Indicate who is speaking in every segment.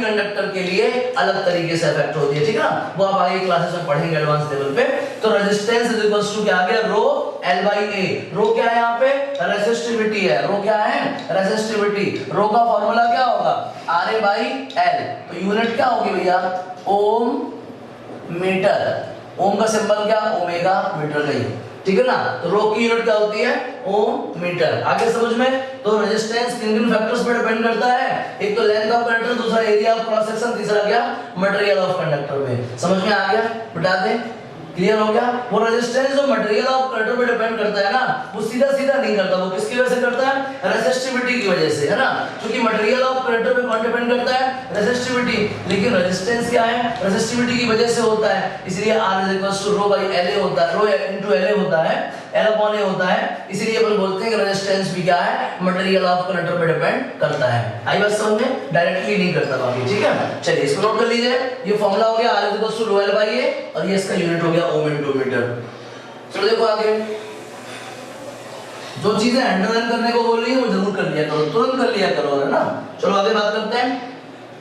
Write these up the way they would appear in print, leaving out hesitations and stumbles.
Speaker 1: Conductor के लिए अलग तरीके से इफेक्ट होती है, ठीक है ना, वो आप आगे क्लासेस में पढ़ेंगे एडवांस लेवल पे। तो रेजिस्टेंस इज इक्वल्स टू क्या आ गया, रो एल बाई ए। रो क्या है यहाँ पे, रेसिस्टिविटी है। रो क्या है, रेसिस्टिविटी। रो का फॉर्मूला क्या होगा, आर ए बाई एल। तो यूनिट क्या होगी भैया, ओम मीटर। ओम का सिंबल क्या, ओमेगा, मीटर का ही, ठीक है ना। तो रो की यूनिट क्या होती है, ओम मीटर। आगे समझ में। तो रेजिस्टेंस किन किन फैक्टर्स पर डिपेंड करता है, एक तो लेंथ ऑफ कंडक्टर, दूसरा एरिया ऑफ क्रॉस सेक्शन, तीसरा क्या, मटेरियल ऑफ कंडक्टर में। समझ में आ गया, बता दें, क्लियर हो गया। वो रेजिस्टेंस जो मटेरियल ऑफ कंडक्टर पे डिपेंड करता है ना, वो सीधा सीधा नहीं करता, वो किसकी वजह से करता है, रेजिस्टिविटी की वजह से, है ना। क्योंकि मटेरियल ऑफ कंडक्टर पे कौन डिपेंड करता है, रेजिस्टिविटी। लेकिन रेजिस्टेंस क्या है, रेजिस्टिविटी की वजह से होता है। इसलिए R is equal to rho by LA होता है, रो इनटू LA होता है, L अपॉन A होता है। इसलिए अपन बोलते हैं कि रेजिस्टेंस भी क्या है, मटेरियल ऑफ कंडक्टर पे डिपेंड करता है। आई बात समझ में, डायरेक्टली नहीं करता बाकी, ठीक है। चलिए इसको नोट कर लीजिए। ये फॉर्मूला हो गया R is equal to rho L by A और ये इसका यूनिट हो गया ओम इनटू मीटर। चलो देखो आगे, जो चीजें अंडरलाइन करने को बोल रही है वो जरूर कर लिया करो, तुरंत कर लिया करो, है ना। चलो आगे बात करते हैं।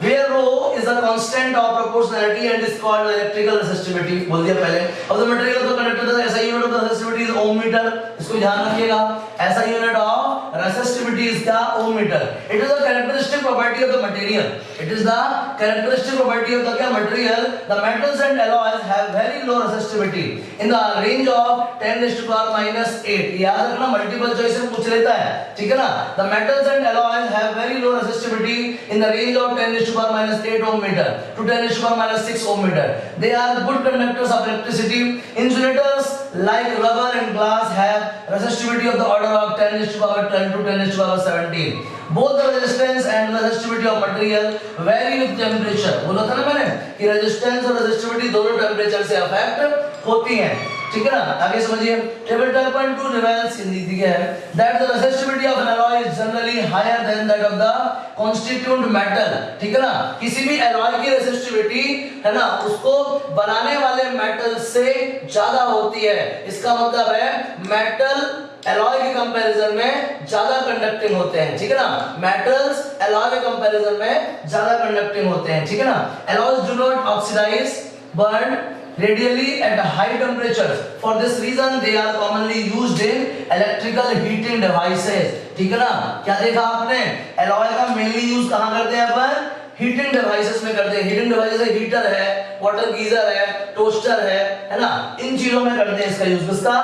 Speaker 1: Where rho is a constant of proportionality and is called electrical resistivity, बोल दिया पहले। अब the material of the conductor the SI unit of the resistivity is ohm meter, इसको ध्यान रखिएगा। SI unit of resistivity is क्या, ohm meter. It is a characteristic property of the material. It is the characteristic property of the क्या material. The metals and alloys have very low resistivity in the range of 10 raised to power minus 8. याद रखना, multiple choice से पूछ लेता है, ठीक है ना। The metals and alloys have very low resistivity in the range of 10 raised to power minus 8 ohm meter to 10 raised to power minus 6 ohm meter. They are good conductors of electricity. Insulators like rubber and glass have resistivity of the order of 10 raised to power 12 to 10 raised to power 17. Both the resistance and resistivity of material vary with temperature. बोला था ना मैंने कि resistance और resistivity दोनों temperature से affect होती हैं, ठीक है ना। आगे समझिए, टेबल 12.2 रिवेल्स इन दी है that the resistivity of an alloy is generally higher than that of the constituent metal, ठीक है ना। किसी भी alloy की रेजिस्टिविटी, है ना, उसको बनाने वाले मेटल से ज्यादा होती है। इसका मतलब है मेटल एलॉय के कंपैरिजन में ज्यादा कंडक्टिंग होते हैं, ठीक है ना। मेटल्स एलॉय के कंपैरिजन में ज्यादा कंडक्टिंग होते हैं, ठीक है ना। Alloys do not oxidise, burn radially at high temperatures. For this reason they are commonly used in electrical heating devices, ठीक है ना। क्या देखा आपने, एलॉय का मेनली यूज कहां करते हैं अपन, हीटिंग डिवाइसेस में करते हैं। हीटिंग डिवाइसेस हीटर है, वाटर गीजर है, टोस्टर है ना, इन चीजों में करते हैं इसका यूज, किसका,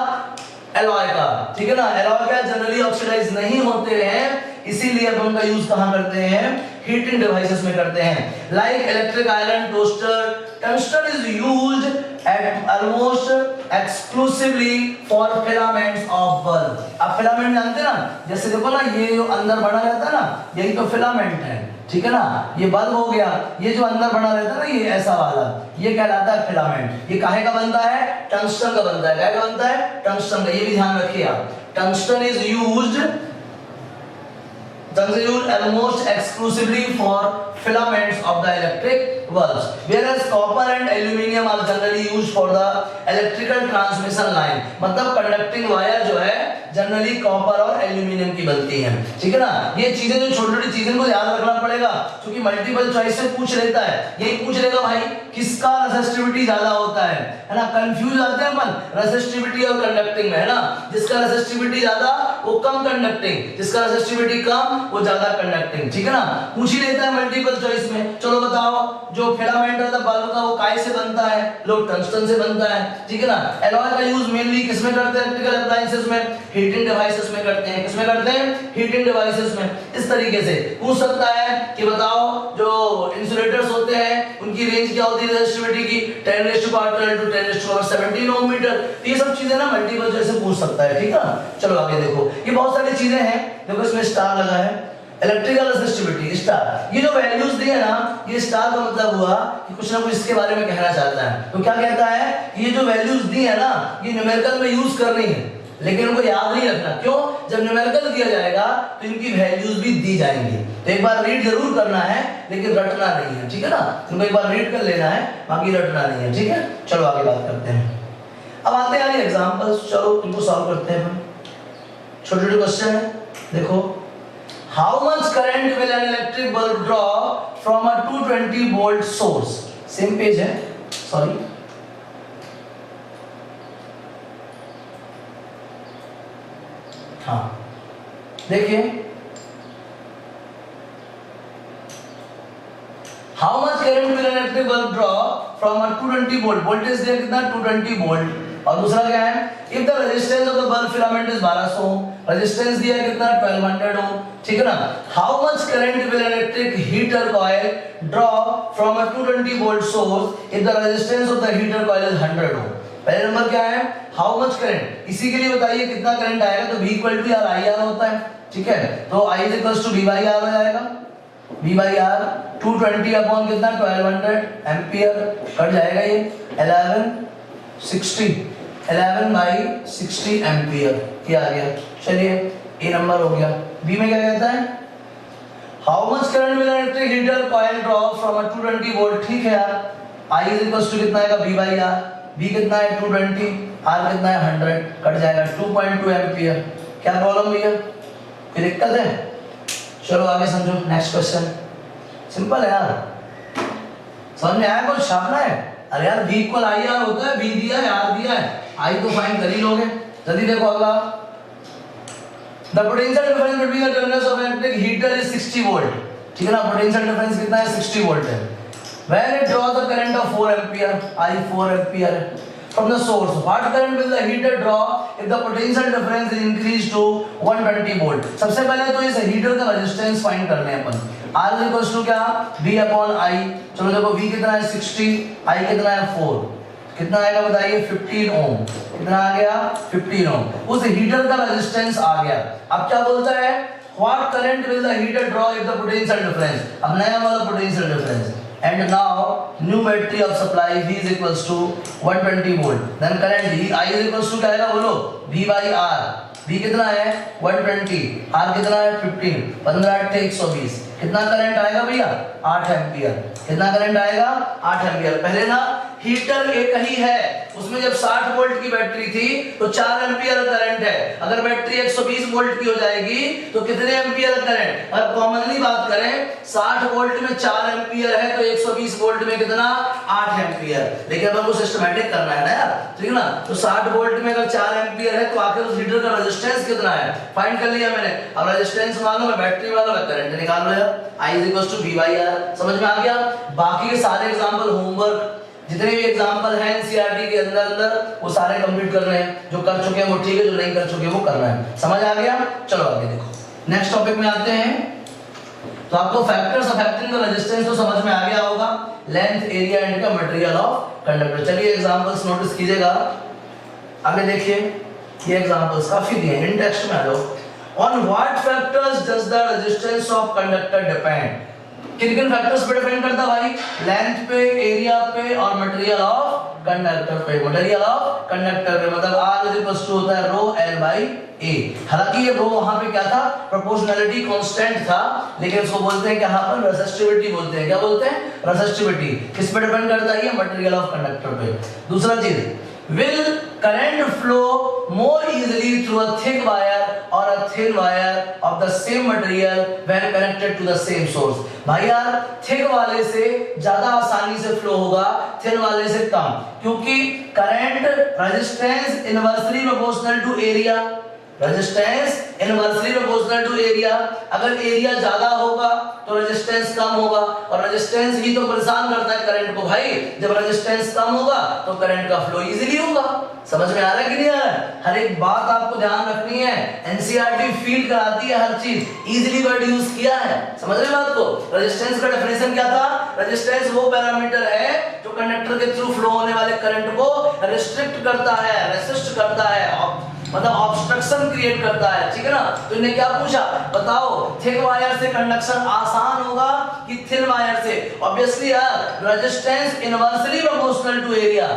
Speaker 1: एलॉय का, ठीक है ना। एलॉय क्या जनरली ऑक्सीडाइज नहीं होते हैं, इसीलिए अपन उनका यूज कहां करते हैं, हीटिंग डिवाइसेस में करते हैं। Like electric iron, toaster, tungsten is used eight almost exclusively for filaments of bulb. आप फिलामेंट जानते हैं ना, जैसे देखो ना, ये जो अंदर बना रहता है ना, यही तो फिलामेंट है, ठीक है ना। ये बल्ब हो गया, ये जो अंदर बना रहता है ना, ये ऐसा वाला, ये कहलाता है फिलामेंट। ये काहे का बनता है, टंगस्टन का बनता है। काहे का बनता है, टंगस्टन का। ये भी ध्यान रखिए आप, tungsten is used almost exclusively for filaments of the electric bulbs, whereas copper and aluminium are generally used for the electrical transmission line. मतलब कंडक्टिंग वायर जो है जनरली कॉपर और एल्यूमिनियम की बनती है, ठीक है ना। ये चीजें जो छोटी छोटी चीजें को याद रखना पड़ेगा, क्योंकि मल्टीपल चॉइस से पूछ लेता है। यही पूछ लेगा भाई किसका रेजिस्टिविटी ज्यादा होता है ना। कंफ्यूज आते हैं अपन रेजिस्टिविटी और कंडक्टिंग में, है ना। जिसका रेजिस्टिविटी ज्यादा वो कम कंडक्टिंग, जिसका रेजिस्टिविटी कम वो ज्यादा कंडक्टिंग, ठीक है ना। पूछ ही लेता है मल्टीपल चॉइस में। चलो बताओ, जो फिलामेंट होता है बल्ब का, वो काहे से बनता है, लो टंगस्टन से बनता है, ठीक है ना। एलॉय का यूज मेनली किसमें करते हैं, इलेक्ट्रिकल अप्लायंसेस में, हीटिंग डिवाइसेस में करते हैं। किसमें करते हैं, हीटिंग डिवाइसेस में। इस तरीके से पूछ सकता है कि बताओ जो इंसुलेटर्स होते हैं उनकी रेंज क्या होती है रेजिस्टिविटी की, 10 raised to power 12 to 10 raised to power 17 ohm metre. ये सब चीजें ना मल्टीपल चॉइस से पूछ सकता है, ठीक है ना। चलो आगे देखो, ये बहुत सारी चीजें हैं। देखो इसमें स्टार लगा है, इलेक्ट्रिकल रेजिस्टिविटी स्टार। ये जो वैल्यूज दी है ना, ये स्टार का मतलब हुआ कि कुछ ना कुछ इसके बारे में कहना चाहता है। तो क्या कहता है कि ये जो वैल्यूज दी है ना, ये न्यूमेरिकल में यूज करनी है, लेकिन उनको याद नहीं रखना। क्यों, जब न्यूमेरिकल दिया जाएगा तो इनकी वैल्यूज भी दी जाएंगी। तो एक बार रीड जरूर करना है, लेकिन रटना नहीं है, ठीक है ना। तुमको एक बार रीड कर लेना है, बाकी रटना नहीं है, ठीक है। चलो आगे बात करते हैं। अब आते हैं एग्जांपल्स। चलो तुमको सॉल्व करते हैं। छोटे छोटे क्वेश्चन है, देखो। How much current will an electric bulb draw from a 220 volt source. Same page है, सॉरी, हाँ देखिए, how much current will an electric bulb draw from a 220 volt, voltage दिया कितना 220 वोल्ट, और दूसरा क्या है, if the resistance of the bulb filament is 1200 ohm, resistance दिया कितना 1200 ओम, ठीक है ना। How much current will an electric heater coil draw from a 220 volt source if the resistance of the heater coil is 100 ओम। पहले number क्या है, how much current, इसी के लिए बताइए कितना करंट आएगा, तो V equal to R I R होता है, ठीक है, तो I is equal to V by R हो जाएगा, V बाई आर 220 अपॉन कितना 1200 एम्पियर, कट जाएगा ये 11 बाई 60 एम्पियर, ये आ गया। चलिए ए नंबर हो गया। बी में क्या कहता है, how much current will electric heater coil draw from a 220 volt, ठीक है यार, I इज इक्वल टू कितना आएगा V बाई आर, B कितना है 220, R कितना है 100, कट जाएगा 2.2 एम्पियर। क्या प्रॉब्लम भैया, कोई दिक्कत है? चलो आगे समझो, नेक्स्ट क्वेश्चन, सिंपल है यार, समझ में आया, कुछ छापना है? अरे यार V इक्वल आई आर होता है, V दिया है R दिया है, I तो फाइंड कर ही लोगे। जल्दी देखो अगला, the potential difference between the terminals of electric heater is 60 volt, ठीक है ना, पोटेंशियल डिफरेंस कितना है 60 वोल्ट है। When it draws the current of 4 ampere, I 4 ampere from the source, what current will the heater draw if the potential difference is increased to 120 volt? सबसे पहले तो इस हीटर का रेजिस्टेंस फाइंड करने हैं अपन। R इज इक्वल टू क्या, V upon I, चलो देखो V कितना है 60, I कितना है 4, कितना आएगा बताइए 15 ओम, कितना आ गया 15 ओम, उस हीटर का रेजिस्टेंस आ गया। अब क्या बोलता है, what current will the heater draw if the potential difference, अब नया वाला potential difference, and now new battery of supply V is equals to 120 volt, then current I is equals to क्या आएगा बोलो, V by R, V कितना है 120, R कितना है 15, 15 8 120, कितना करंट आएगा भैया 8 एम्पियर, कितना करंट आएगा 8 एम्पियर। पहले ना हीटर एक ही है, उसमें जब 60 वोल्ट की बैटरी थी तो 4 एम्पियर करंट है, अगर बैटरी 120 वोल्ट की हो जाएगी तो कितने एम्पियर करंट, अगर कॉमनली बात करें 60 वोल्ट में 4 एम्पियर है तो 120 वोल्ट में कितना 8 एम्पियर, लेकिन अपन को सिस्टमैटिक करना है ना यार, ठीक है ना, तो 60 वोल्ट में अगर 4 एम्पियर है तो आखिर उस हीटर का रेजिस्टेंस कितना है फाइंड कर लिया मैंने। अब रेजिस्टेंस मालूम है, बैटरी मालूम है, करंट निकाल लो यार, I is equals to V by R, समझ में आ गया। बाकी के सारे एग्जांपल होमवर्क जितने भी एग्जांपल हैं एनसीईआरटी के अंदर वो सारे कंप्लीट करने हैं, जो कर चुके हैं वो ठीक है, जो नहीं कर चुके वो करना है, समझ आ गया। चलो आगे देखो, नेक्स्ट टॉपिक में आते हैं। तो आपको फैक्टर्स अफेक्टिंग द रेजिस्टेंस तो समझ में आ गया होगा, लेंथ, एरिया एंड का मटेरियल ऑफ कंडक्टर। चलिए एग्जांपल्स नोटिस कीजिएगा, आगे देखिए, ये एग्जांपल्स काफी दिए हैं, इन टेक्स्ट में आ जाओ। On what factors does the resistance of conductor depend, किन किन फैक्टर्स पे डिपेंड करता है भाई, लेंथ पे, एरिया पे और मटेरियल ऑफ कंडक्टर पे। मटेरियल ऑफ कंडक्टर पे मतलब R इज इक्वल टू होता है रो L बाई A। हालांकि ये रो वहां पे क्या था, प्रोपोर्शनैलिटी कांस्टेंट था, लेकिन इसको बोलते हैं क्या, यहाँ पर रेसिस्टिविटी बोलते हैं, क्या बोलते हैं, रेसिस्टिविटी। किस पे डिपेंड करता है ये, मटेरियल ऑफ कंडक्टर पे। दूसरा चीज, will current flow more easily through a thick wire or a thin wire of the same material when connected to the same source। भाई यार थिक वाले से ज्यादा आसानी से फ्लो होगा, थिन वाले से कम, क्योंकि current resistance inversely proportional to area, resistance inversely proportional to area. अगर एरिया ज्यादा होगा तो रेजिस्टेंस कम होगा, और रेजिस्टेंस ही तो परेशान करता है करंट को भाई। जब रेजिस्टेंस कम होगा तो करंट का फ्लो इजीली होगा। समझ में आ रहा है कि नहीं आ रहा है? हर एक बात आपको ध्यान रखनी है, एनसीईआरटी फील कराती है हर चीज, इजीली वर्ड यूज किया है। समझ रहे बात को? रेजिस्टेंस का डेफिनेशन क्या था? रेजिस्टेंस वो पैरामीटर है जो कंडक्टर के थ्रू फ्लो होने वाले करंट को रिस्ट्रिक्ट करता है, रेसिस्ट करता है, मतलब ऑब्स्ट्रक्शन क्रिएट करता है, ठीक है ना। तो इन्हें क्या पूछा, बताओ थिक वायर से कंडक्शन आसान होगा कि थिन वायर से? ऑब्वियसली यार resistance inversely proportional to area,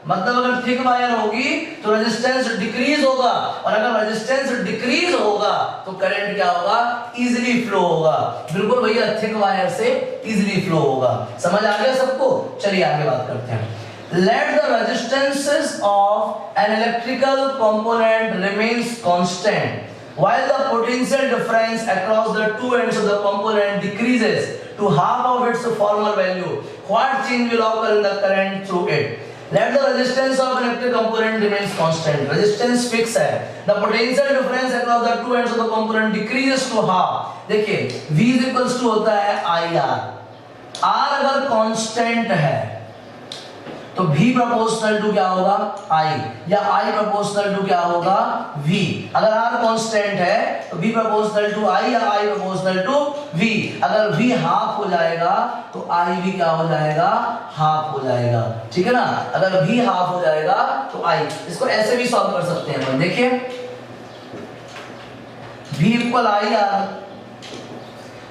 Speaker 1: मतलब अगर थिक वायर होगी तो रेजिस्टेंस डिक्रीज होगा, और अगर रेजिस्टेंस डिक्रीज होगा तो करंट क्या होगा, इजीली फ्लो होगा। बिल्कुल भैया, थिक वायर से इजीली फ्लो होगा। समझ आ गया सबको? चलिए आगे बात करते हैं। Let the resistances of an electrical component remains constant while the potential difference across the two ends of the component decreases to half of its former value, what change will occur in the current through it? Let the resistance of electric component remains constant. Resistance fix है. The potential difference across the two ends of the component decreases to half. देखिए V is equals to होता है IR. R अगर constant है तो V proportional to क्या होगा I, या I प्रोपोर्शनल टू क्या होगा V. अगर R कांस्टेंट है तो V प्रोपोर्शनल टू I या I प्रोपोर्शनल टू V. अगर V हाफ हो जाएगा तो I भी क्या हो जाएगा हाफ हो जाएगा. ठीक है ना. अगर V हाफ हो जाएगा तो I. इसको ऐसे भी सॉल्व कर सकते हैं अपन. देखिए V इक्वल IR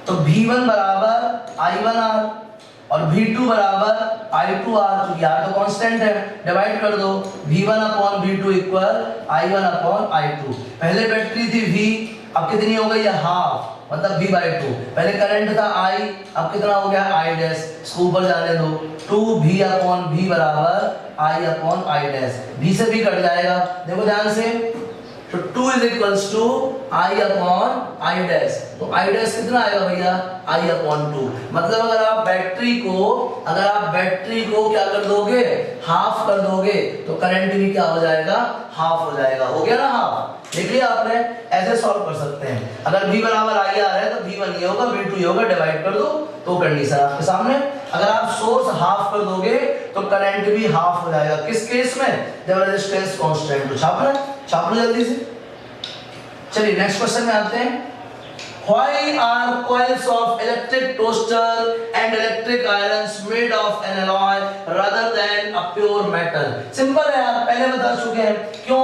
Speaker 1: तो V1 बराबर I1R और V2 बराबर I2R. क्योंकि R तो कांस्टेंट है, डिवाइड कर दो. V1 upon V2 equal I1 upon I2. पहले बैटरी थी V, अब कितनी हो गई है हाफ, मतलब V/2. पहले करंट था I, अब कितना हो गया I डैश. इसको ऊपर जाने दो. 2V अपॉन V बराबर I upon I dash. V से भी कट जाएगा, देखो ध्यान से. तो 2 is equals to I upon I dash. तो I डैश कितना आएगा भैया I upon 2. मतलब अगर आप बैटरी को क्या कर दोगे हाफ कर दोगे तो करंट भी क्या हो जाएगा हाफ हो जाएगा. हो गया ना हाफ. देख लिया आपने. ऐसे सॉल्व कर सकते हैं. अगर V बराबर IR है तो V1 ये होगा V2 ये होगा, डिवाइड कर दो तो कंडीशन आपके सामने. अगर आप सोर्स हाफ कर दोगे तो करंट भी हाफ हो जाएगा. किस केस में? जब रेजिस्टेंस कांस्टेंट हो. छापना जल्दी से. चलिए नेक्स्ट क्वेश्चन में आते हैं. Why are coils of electric toaster and electric irons made of an alloy rather than a pure metal? Simple है यार, पहले बता चुके हैं. क्यों